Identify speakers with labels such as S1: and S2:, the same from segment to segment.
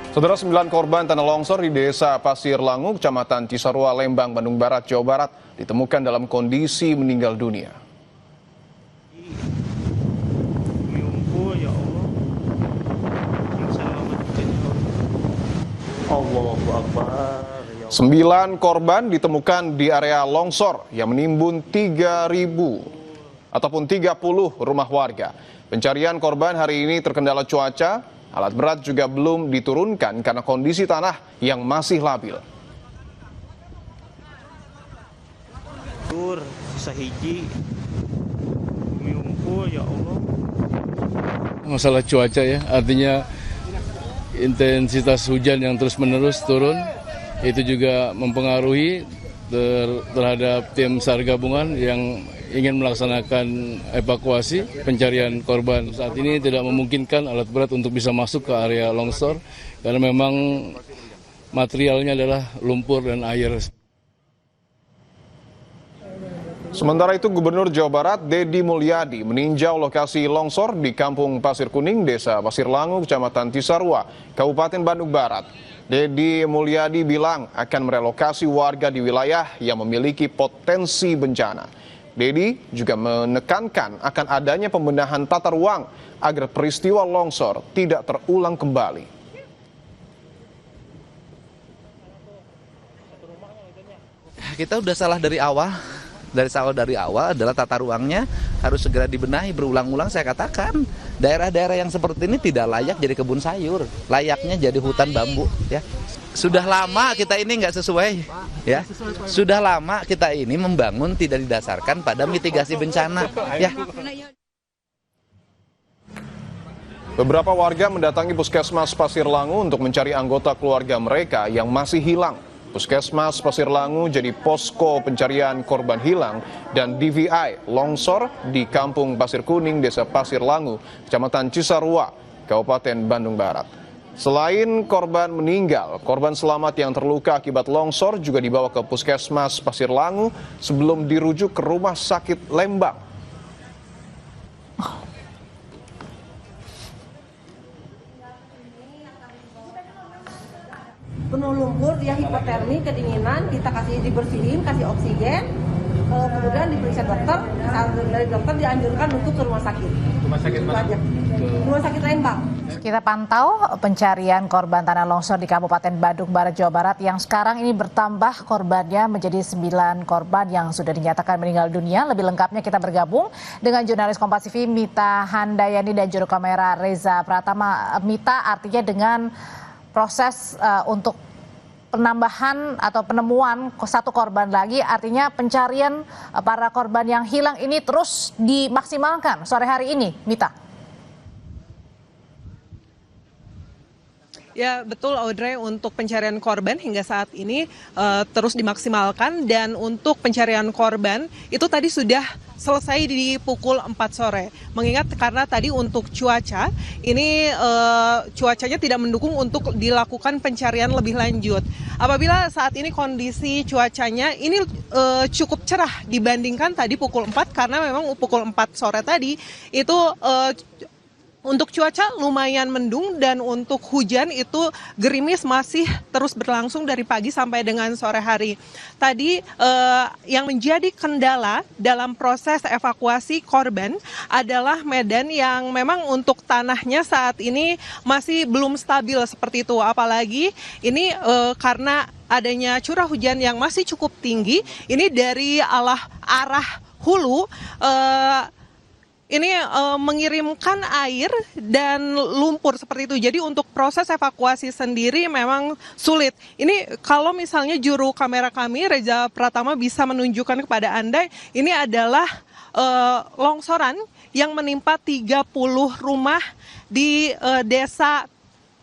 S1: Saudara, 9 korban tanah longsor di Desa Pasir Langu, Kecamatan Cisarua, Lembang, Bandung Barat, Jawa Barat ditemukan dalam kondisi meninggal dunia.
S2: Ya Allah. Allahu Akbar.
S1: 9 korban ditemukan di area longsor yang menimbun 30 rumah warga. Pencarian korban hari ini terkendala cuaca. Alat berat juga belum diturunkan karena kondisi tanah yang masih labil.
S2: Sisa hiji. Ya Allah.
S3: Masalah cuaca ya, artinya intensitas hujan yang terus-menerus turun, itu juga mempengaruhi terhadap tim SAR gabungan yang ingin melaksanakan evakuasi pencarian korban. Saat ini tidak memungkinkan alat berat untuk bisa masuk ke area longsor karena memang materialnya adalah lumpur dan air.
S1: Sementara itu, Gubernur Jawa Barat Deddy Mulyadi meninjau lokasi longsor di Kampung Pasir Kuning, Desa Pasir Langu, Kecamatan Cisarua, Kabupaten Bandung Barat. Deddy Mulyadi bilang akan merelokasi warga di wilayah yang memiliki potensi bencana. Deddy juga menekankan akan adanya pembenahan tata ruang agar peristiwa longsor tidak terulang kembali.
S4: Kita udah salah dari awal. Dari awal adalah tata ruangnya harus segera dibenahi. Berulang-ulang saya katakan, daerah-daerah yang seperti ini tidak layak jadi kebun sayur, layaknya jadi hutan bambu. Ya, sudah lama kita ini nggak sesuai. Ya, sudah lama kita ini membangun tidak didasarkan pada mitigasi bencana. Ya.
S1: Beberapa warga mendatangi Puskesmas Pasir Langu untuk mencari anggota keluarga mereka yang masih hilang. Puskesmas Pasir Langu jadi posko pencarian korban hilang dan DVI longsor di Kampung Pasir Kuning, Desa Pasir Langu, Kecamatan Cisarua, Kabupaten Bandung Barat. Selain korban meninggal, korban selamat yang terluka akibat longsor juga dibawa ke Puskesmas Pasir Langu sebelum dirujuk ke Rumah Sakit Lembang.
S5: Penuh lumpur, dia hipotermi, kedinginan, kita kasih dibersihin, kasih oksigen, kemudian diperiksa dokter, dari dokter dianjurkan untuk ke rumah sakit. Rumah sakit mana? Rumah sakit Lembang.
S6: Kita pantau pencarian korban tanah longsor di Kabupaten Bandung Barat, Jawa Barat yang sekarang ini bertambah korbannya menjadi 9 korban yang sudah dinyatakan meninggal dunia. Lebih lengkapnya kita bergabung dengan jurnalis Kompas TV Mita Handayani dan juru kamera Reza Pratama. Mita, artinya dengan proses untuk penambahan atau penemuan 1 korban lagi, artinya pencarian para korban yang hilang ini terus dimaksimalkan sore hari ini, Mita.
S7: Ya betul Audrey, untuk pencarian korban hingga saat ini terus dimaksimalkan, dan untuk pencarian korban itu tadi sudah selesai di pukul 4 sore. Mengingat karena tadi untuk cuaca, ini cuacanya tidak mendukung untuk dilakukan pencarian lebih lanjut. Apabila saat ini kondisi cuacanya ini cukup cerah dibandingkan tadi pukul 4, karena memang pukul 4 sore tadi itu untuk cuaca lumayan mendung, dan untuk hujan itu gerimis masih terus berlangsung dari pagi sampai dengan sore hari. Tadi yang menjadi kendala dalam proses evakuasi korban adalah medan yang memang untuk tanahnya saat ini masih belum stabil seperti itu. Apalagi ini karena adanya curah hujan yang masih cukup tinggi, ini dari arah hulu ini mengirimkan air dan lumpur seperti itu. Jadi untuk proses evakuasi sendiri memang sulit. Ini kalau misalnya juru kamera kami Reza Pratama bisa menunjukkan kepada Anda, ini adalah longsoran yang menimpa 30 rumah di desa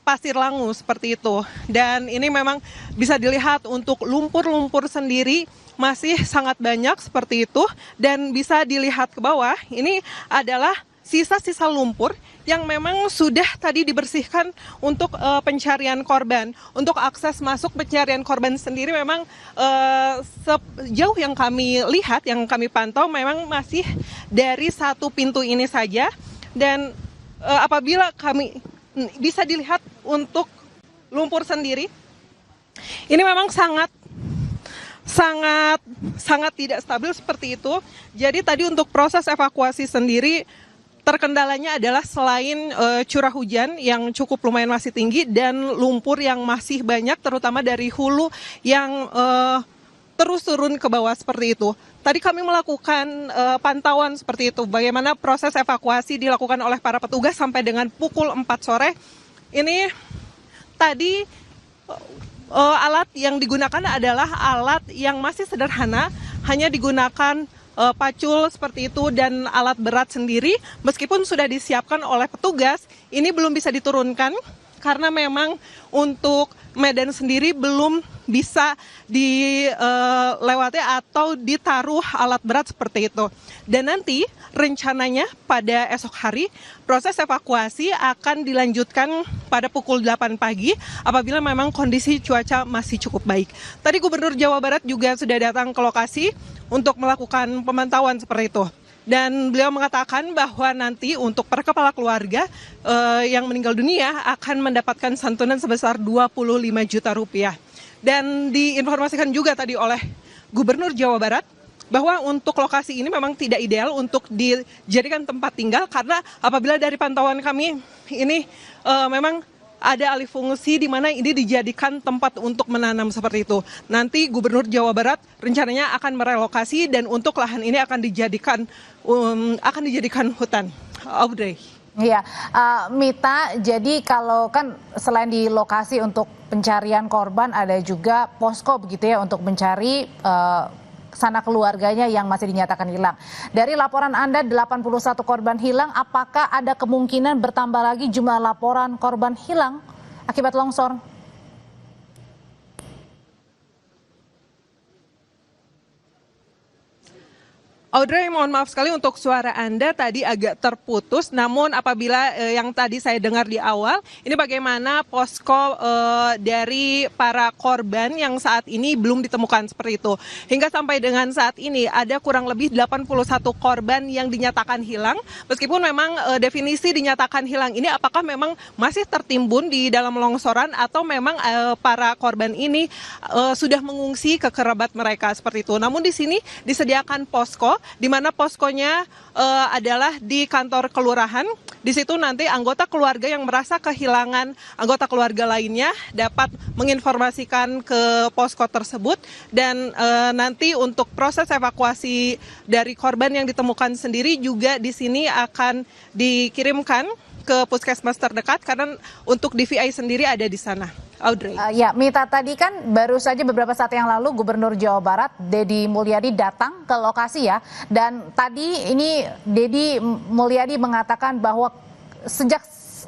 S7: Pasir Langu seperti itu. Dan ini memang bisa dilihat untuk lumpur-lumpur sendiri masih sangat banyak seperti itu, dan bisa dilihat ke bawah ini adalah sisa-sisa lumpur yang memang sudah tadi dibersihkan untuk pencarian korban. Untuk akses masuk pencarian korban sendiri memang sejauh yang kami lihat, yang kami pantau memang masih dari 1 pintu ini saja, dan apabila kami bisa dilihat untuk lumpur sendiri. Ini memang sangat tidak stabil seperti itu. Jadi tadi untuk proses evakuasi sendiri terkendalanya adalah selain curah hujan yang cukup lumayan masih tinggi dan lumpur yang masih banyak terutama dari hulu yang terus turun ke bawah seperti itu. Tadi kami melakukan pantauan seperti itu, bagaimana proses evakuasi dilakukan oleh para petugas sampai dengan pukul 4 sore. Ini tadi alat yang digunakan adalah alat yang masih sederhana, hanya digunakan pacul seperti itu dan alat berat sendiri. Meskipun sudah disiapkan oleh petugas, ini belum bisa diturunkan karena memang untuk medan sendiri belum bisa dilewati atau ditaruh alat berat seperti itu. Dan nanti rencananya pada esok hari proses evakuasi akan dilanjutkan pada pukul 8 pagi apabila memang kondisi cuaca masih cukup baik. Tadi Gubernur Jawa Barat juga sudah datang ke lokasi untuk melakukan pemantauan seperti itu. Dan beliau mengatakan bahwa nanti untuk per kepala keluarga yang meninggal dunia akan mendapatkan santunan sebesar 25 juta rupiah. Dan diinformasikan juga tadi oleh Gubernur Jawa Barat bahwa untuk lokasi ini memang tidak ideal untuk dijadikan tempat tinggal karena apabila dari pantauan kami ini memang ada alih fungsi di mana ini dijadikan tempat untuk menanam seperti itu. Nanti Gubernur Jawa Barat rencananya akan merelokasi dan untuk lahan ini akan dijadikan hutan. Audrey.
S6: Iya, Mita, jadi kalau kan selain di lokasi untuk pencarian korban ada juga posko begitu ya untuk mencari sana keluarganya yang masih dinyatakan hilang. Dari laporan Anda 81 korban hilang, apakah ada kemungkinan bertambah lagi jumlah laporan korban hilang akibat longsor?
S7: Audrey, mohon maaf sekali untuk suara Anda tadi agak terputus, namun apabila yang tadi saya dengar di awal, ini bagaimana posko dari para korban yang saat ini belum ditemukan seperti itu. Hingga sampai dengan saat ini ada kurang lebih 81 korban yang dinyatakan hilang, meskipun memang definisi dinyatakan hilang ini apakah memang masih tertimbun di dalam longsoran atau memang para korban ini sudah mengungsi ke kerabat mereka seperti itu. Namun di sini disediakan posko, di mana poskonya adalah di kantor kelurahan. Di situ nanti anggota keluarga yang merasa kehilangan anggota keluarga lainnya dapat menginformasikan ke posko tersebut dan nanti untuk proses evakuasi dari korban yang ditemukan sendiri juga di sini akan dikirimkan ke puskesmas terdekat karena untuk DVI sendiri ada di sana. Audrey.
S6: Ya, Mita, tadi kan baru saja beberapa saat yang lalu Gubernur Jawa Barat Deddy Mulyadi datang ke lokasi ya. Dan tadi ini Deddy Mulyadi mengatakan bahwa sejak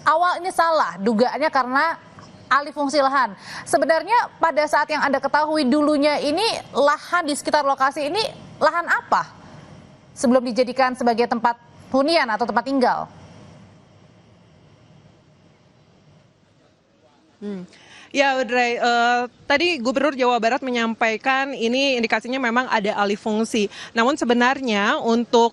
S6: awal ini salah dugaannya karena alih fungsi lahan. Sebenarnya pada saat yang Anda ketahui dulunya ini lahan di sekitar lokasi ini lahan apa? Sebelum dijadikan sebagai tempat hunian atau tempat tinggal?
S7: Ya, Audrey, tadi Gubernur Jawa Barat menyampaikan ini indikasinya memang ada alih fungsi. Namun sebenarnya untuk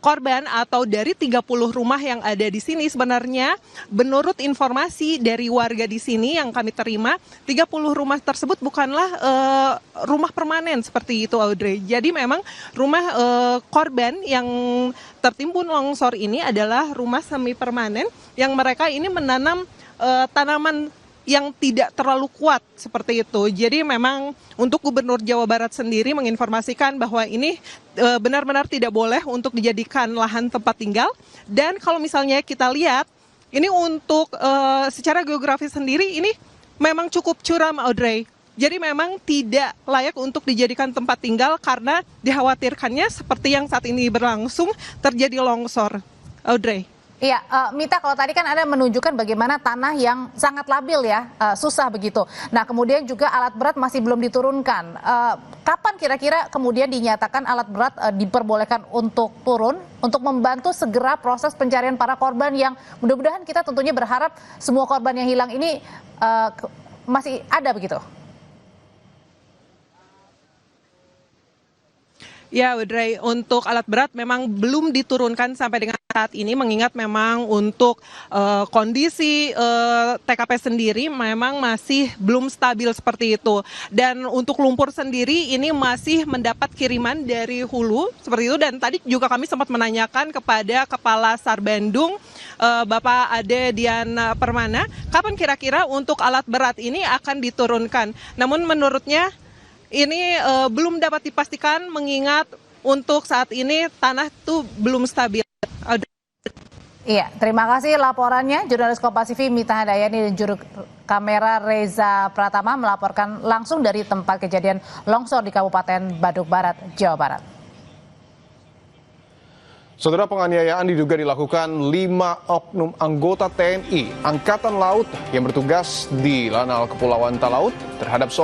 S7: korban atau dari 30 rumah yang ada di sini sebenarnya menurut informasi dari warga di sini yang kami terima 30 rumah tersebut bukanlah rumah permanen seperti itu, Audrey. Jadi memang rumah korban yang tertimbun longsor ini adalah rumah semi permanen yang mereka ini menanam tanaman yang tidak terlalu kuat seperti itu. Jadi memang untuk Gubernur Jawa Barat sendiri menginformasikan bahwa ini benar-benar tidak boleh untuk dijadikan lahan tempat tinggal. Dan kalau misalnya kita lihat, ini untuk secara geografis sendiri ini memang cukup curam, Audrey. Jadi memang tidak layak untuk dijadikan tempat tinggal karena dikhawatirkannya seperti yang saat ini berlangsung terjadi longsor. Audrey.
S6: Iya, Mita, kalau tadi kan Anda menunjukkan bagaimana tanah yang sangat labil ya, susah begitu. Nah, kemudian juga alat berat masih belum diturunkan. Kapan kira-kira kemudian dinyatakan alat berat diperbolehkan untuk turun, untuk membantu segera proses pencarian para korban yang mudah-mudahan kita tentunya berharap semua korban yang hilang ini masih ada begitu?
S7: Ya, Audrey, untuk alat berat memang belum diturunkan sampai dengan saat ini, mengingat memang untuk kondisi TKP sendiri memang masih belum stabil seperti itu. Dan untuk lumpur sendiri ini masih mendapat kiriman dari hulu seperti itu. Dan tadi juga kami sempat menanyakan kepada Kepala SAR Bandung, Bapak Ade Dian Permana, kapan kira-kira untuk alat berat ini akan diturunkan. Namun menurutnya ini belum dapat dipastikan, mengingat untuk saat ini tanah itu belum stabil.
S6: Iya, terima kasih laporannya. Jurnalis Kompas TV Mita Handayani dan juru kamera Reza Pratama melaporkan langsung dari tempat kejadian longsor di Kabupaten Badung Barat, Jawa Barat.
S1: Saudara, penganiayaan diduga dilakukan 5 oknum anggota TNI Angkatan Laut yang bertugas di Lanal Kepulauan Talaut terhadap seorang